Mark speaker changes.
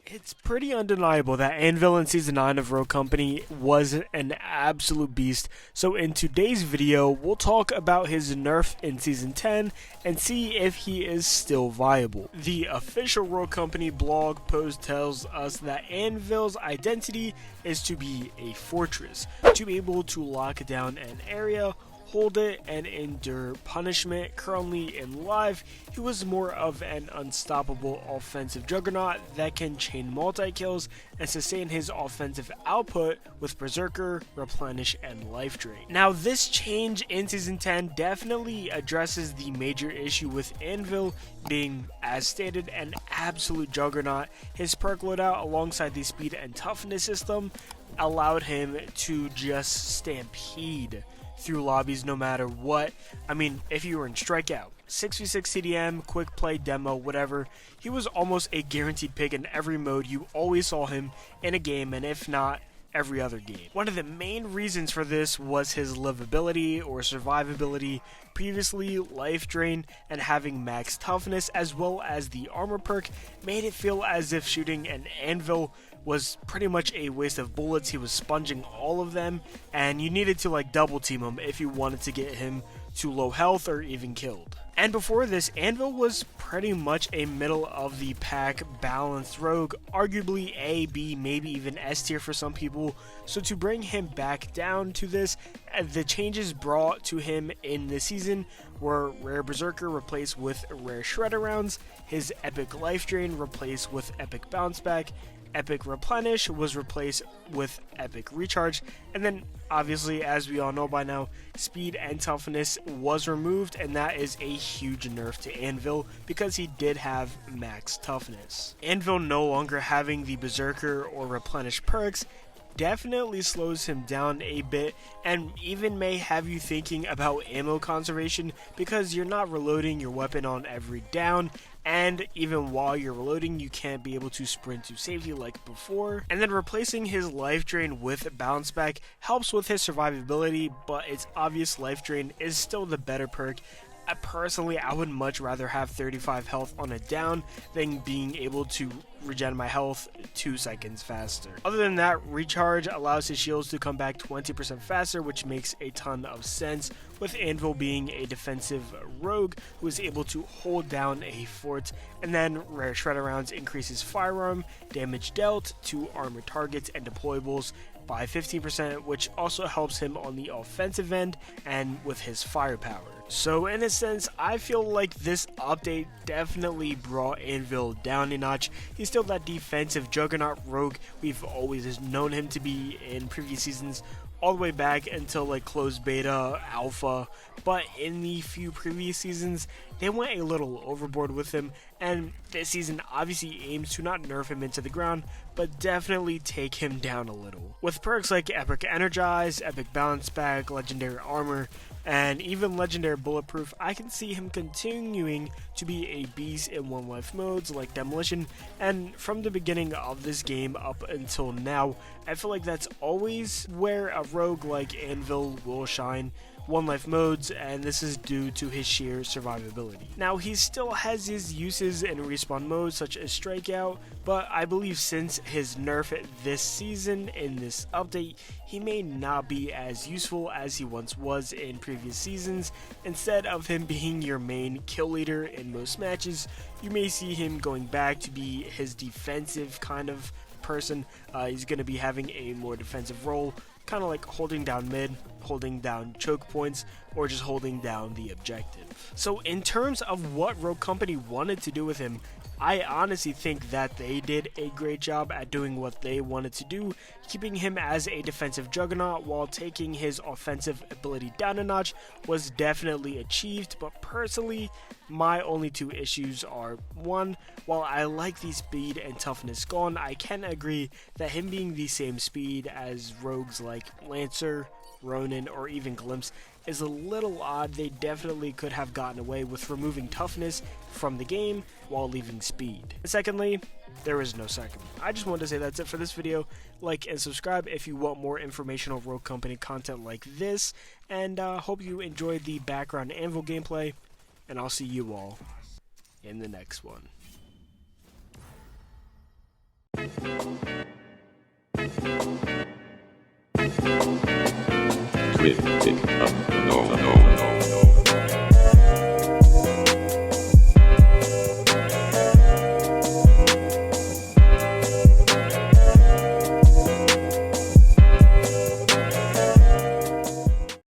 Speaker 1: It's pretty undeniable that Anvil in Season 9 of Rogue Company was an absolute beast, so in today's video, we'll talk about his nerf in Season 10 and see if he is still viable. The official Rogue Company blog post tells us that Anvil's identity is to be a fortress, to be able to lock down an area, hold it, and endure punishment. Currently in live, he was more of an unstoppable offensive juggernaut that can chain multi-kills and sustain his offensive output with Berserker, Replenish, and Life Drain. Now this change in Season 10 definitely addresses the major issue with Anvil being, as stated, an absolute juggernaut. His perk loadout alongside the speed and toughness system allowed him to just stampede through lobbies no matter what. I mean, if you were in Strikeout, 6v6 CDM, quick play, demo, whatever, he was almost a guaranteed pick in every mode. You always saw him in a game, and if not, every other game. One of the main reasons for this was his livability or survivability. Previously, Life Drain and having max toughness as well as the armor perk made it feel as if shooting an Anvil was pretty much a waste of bullets. He was sponging all of them, and you needed to like double team him if you wanted to get him to low health or even killed. And before this, Anvil was pretty much a middle of the pack balanced rogue, arguably A, B, maybe even S tier for some people. So to bring him back down to this, the changes brought to him in this season were Rare Berserker replaced with Rare Shredder rounds, his Epic Life Drain replaced with Epic Bounce Back, Epic Replenish was replaced with Epic Recharge, and then obviously, as we all know by now, Speed and Toughness was removed, and that is a huge nerf to Anvil because he did have max toughness. Anvil no longer having the Berserker or Replenish perks definitely slows him down a bit, and even may have you thinking about ammo conservation because you're not reloading your weapon on every down, and even while you're reloading you can't be able to sprint to safety like before. And then replacing his Life Drain with Bounce Back helps with his survivability, but it's obvious Life Drain is still the better perk. Personally, I would much rather have 35 health on a down than being able to regen my health 2 seconds faster. Other than that, Recharge allows his shields to come back 20% faster, which makes a ton of sense, with Anvil being a defensive rogue who is able to hold down a fort. And then Rare Shredder rounds increases firearm damage dealt to armor targets and deployables by 15%, which also helps him on the offensive end and with his firepower. So in a sense, I feel like this update definitely brought Anvil down a notch. He's still that defensive juggernaut rogue we've always known him to be in previous seasons, all the way back until like closed beta, alpha, but in the few previous seasons, they went a little overboard with him, and this season obviously aims to not nerf him into the ground, but definitely take him down a little. With perks like Epic Energize, Epic Bounce Back, Legendary Armor, and even Legendary Bulletproof, I can see him continuing to be a beast in one life modes like Demolition, and from the beginning of this game up until now, I feel like that's always where a rogue like Anvil will shine. One life modes, and this is due to his sheer survivability. Now he still has his uses in respawn modes such as Strikeout, but I believe since his nerf this season in this update, he may not be as useful as he once was in previous seasons. Instead of him being your main kill leader in most matches, you may see him going back to be his defensive kind of person. He's going to be having a more defensive role, kind of like holding down mid, holding down choke points, or just holding down the objective. So in terms of what Rogue Company wanted to do with him, I honestly think that they did a great job at doing what they wanted to do, keeping him as a defensive juggernaut while taking his offensive ability down a notch was definitely achieved. But personally, my only two issues are, one, while I like the speed and toughness gone, I can agree that him being the same speed as rogues like Lancer, Ronin, or even Glimpse is a little odd. They definitely could have gotten away with removing toughness from the game while leaving speed. And secondly, there is no second. I just wanted to say that's it for this video. Like and subscribe if you want more informational Rogue Company content like this, and hope you enjoyed the background Anvil gameplay, and I'll see you all in the next one.
Speaker 2: Twin pick up.